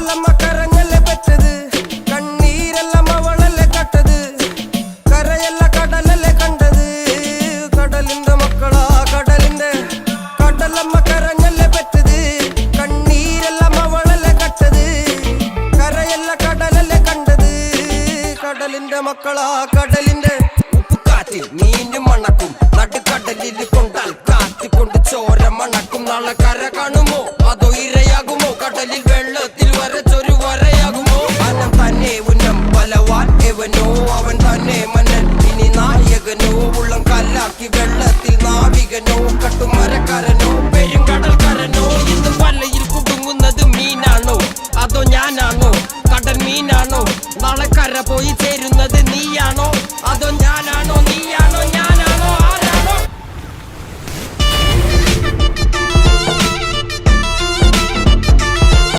കടലമ്മ കരഞ്ഞല്ലേ പെറ്റത്, കണ്ണീരെല്ലാം അവളല്ലേ കട്ടത്, കരയല്ല കടലല്ലേ കണ്ടത്. കടലിന്റെ മക്കളാ കടലിന്റെ, കടലമ്മ കരഞ്ഞല്ലേ പെറ്റത്, കണ്ണീരെല്ലാം അവളല്ലേ കട്ടത്, കരയല്ല കടലല്ലേ കണ്ടത്. കടലിന്റെ മക്കളാ കടലിന്റെ. ഉപ്പുകാറ്റിൽ മീനും മണക്കും, നടുക്കടലിൽ കൊണ്ടാൽ കാറ്റിക്കൊണ്ട് ചോര മണക്കും. നാളെ കര കാണുമോ അതോ ഇരയാകുമോ, കടലിൽ വെള്ളത്തിൽ വരച്ചൊരു വരയാകുമോ. അനം തന്നെ ഉന്നം ബലവാൻ എവനോ, അവൻ തന്നെ മന്നൻ ഇനി നായകനോ. ഉള്ളം കല്ലാക്കി വെള്ളത്തിൽ നാവികനോ, കട്ടുമരക്കാരനോ പെരുങ്കടൽക്കാരനോ. ഇന്ന് വലയിൽ കുടുങ്ങുന്നത് മീനാണോ അതോ ഞാനാണോ, കടൽ മീനാണോ. നാളെ കര പോയി ചേരുന്നത് നീയാണോ അതോ ഞാനാണോ.